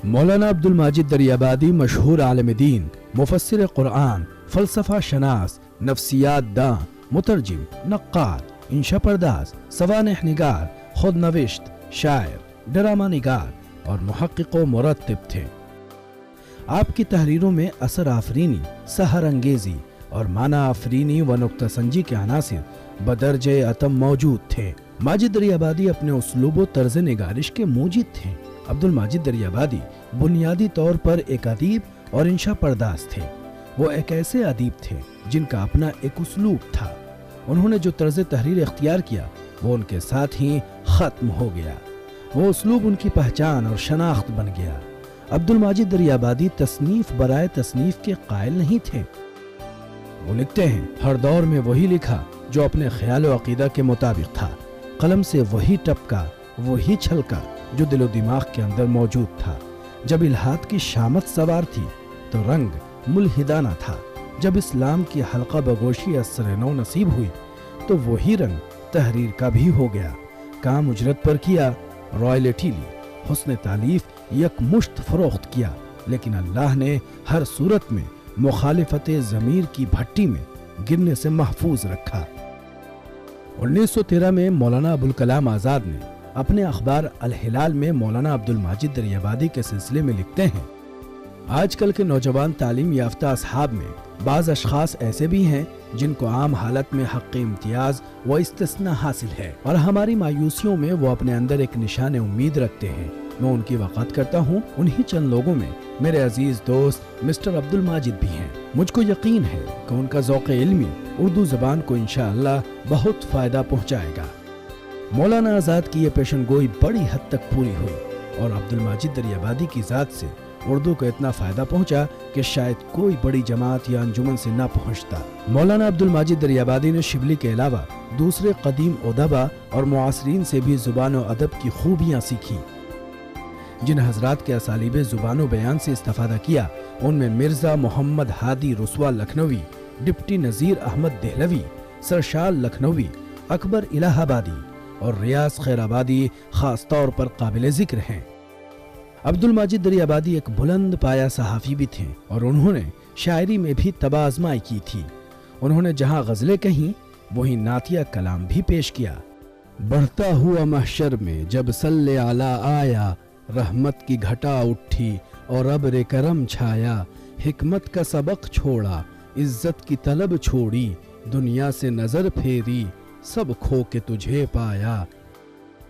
मौलाना अब्दुल माजिद दरियाबादी मशहूर आलिम दीन, मुफस्सिर कुरान, फलसफा शनास, नफ्सियात दां, मुतरजिम, नक्काल, इंशा पर्दाज, सवानेह निगार, खुद नविश्त, शायर, ड्रामा निगार और मुहक्किक व मुरत्तिब थे। आपकी तहरीरों में असर आफरीनी, सहर अंगेजी और माना आफरीनी व नुक्ता संजी के अनासिर बदरजे अतम मौजूद थे। माजिद दरियाबादी अपने उसलूब व तर्ज निगारिश के मूजिद थे। अब्दुल माजिद दरियाबादी बुनियादी तौर पर एक अदीब और इंशा पर्दाज थे। वो एक ऐसे अदीब थे जिनका अपना एक उसलूब था। उन्होंने जो तर्ज तहरीर इख्तियार किया वो उनके साथ ही खत्म हो गया। वो उसलूब उनकी पहचान और शनाख्त बन गया। अब्दुल माजिद दरियाबादी तसनीफ बराए तसनीफ के कायल नहीं थे। वो लिखते हैं, हर दौर में वही लिखा जो अपने ख्याल व अकीदा के मुताबिक था। कलम से वही टपका, वही छलका जो दिलो दिमाग के अंदर मौजूद था। जब इल्हाद की शामत सवार थी तो रंग मुल्हिदाना था। जब इस्लाम की हल्का बगोशी असर नौ नसीब हुई तो वही रंग तहरीर का भी हो गया। काम उजरत पर किया, रॉयल्टी ली, हुस्न तालीफ यकमुश्त फरोख्त किया, लेकिन अल्लाह ने हर सूरत में मुखालिफत ज़मीर की भट्टी में गिरने से महफूज रखा। 1913 में मौलाना अबुल कलाम आज़ाद ने अपने अखबार अल हिलाल में मौलाना अब्दुल माजिद दरियाबादी के सिलसिले में लिखते हैं, आजकल के नौजवान तालीम याफ्ता असहाब में बाज़ अशखास ऐसे भी हैं जिनको आम हालत में हक़ इम्तियाज व इस्तिस्ना हासिल है और हमारी मायूसियों में वो अपने अंदर एक निशान उम्मीद रखते हैं। मैं उनकी वक़ात करता हूँ। उन्हीं चंद लोगों में मेरे अजीज दोस्त मिस्टर अब्दुल माजिद भी हैं। मुझको यकीन है कि उनका ज़ौक़ इल्मी उर्दू ज़बान को इंशाअल्लाह बहुत फ़ायदा पहुँचाएगा। मौलाना आज़ाद की ये पेशनगोई बड़ी हद तक पूरी हुई और अब्दुल माजिद दरियाबादी की ज़ात से उर्दू को इतना फ़ायदा पहुँचा कि शायद कोई बड़ी जमात या अंजुमन से न पहुँचता। मौलाना अब्दुल माजिद दरियाबादी ने शिबली के अलावा दूसरे कदीम उदबा और मुआसरीन से भी ज़ुबान व अदब की खूबियाँ सीखी। जिन हजरात के असालिब ज़ुबान व बयान से इस्तिफ़ादा किया उनमें मिर्ज़ा मोहम्मद हादी रुसवा लखनवी, डिप्टी नज़ीर अहमद देहलवी, सरशाल लखनवी, अकबर इलाहाबादी और रियाज खैराबादी खास तौर पर काबिल ज़िक्र हैं। अब्दुल माजिद दरियाबादी एक बुलंद पाया सहाफ़ी भी थे और उन्होंने शायरी में भी तबाज़माई की थी। उन्होंने जहाँ गज़लें कहीं वहीं नातिया कलाम भी पेश किया। बढ़ता हुआ महशर में जब सल्ले आला आया, रहमत की घटा उठी और अब्र करम छाया, हिकमत का सबक छोड़ा, इज्जत की तलब छोड़ी, दुनिया से नजर फेरी, सब खो के तुझे पाया।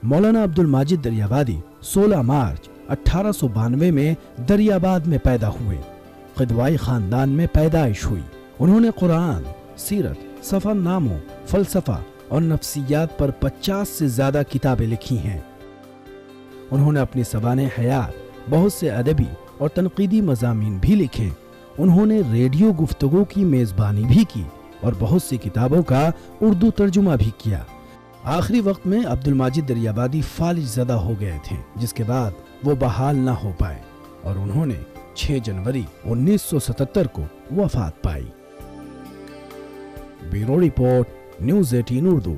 मौलाना अब्दुल माजिद दरियाबादी 16 मार्च 1892 में दरियाबाद में पैदा हुए। क़िदवाई खानदान में पैदाइश हुई। उन्होंने कुरान, सीरत, सफ़रनामों, फ़लसफ़ा और नफ्सियात पर 50 से ज़्यादा किताबें लिखी हैं। उन्होंने अपनी ज़बान हयात बहुत से अदबी और तनक़ीदी मज़ामीन भी लिखे। उन्होंने रेडियो गुफ्तगू की मेज़बानी भी की और बहुत सी किताबों का उर्दू तर्जुमा भी किया। आखिरी वक्त में अब्दुल माजिद दरियाबादी फालिज ज़दा हो गए थे, जिसके बाद वो बहाल ना हो पाए और उन्होंने 6 जनवरी 1977 को वफात पाई। Bureau report, news 18 Urdu.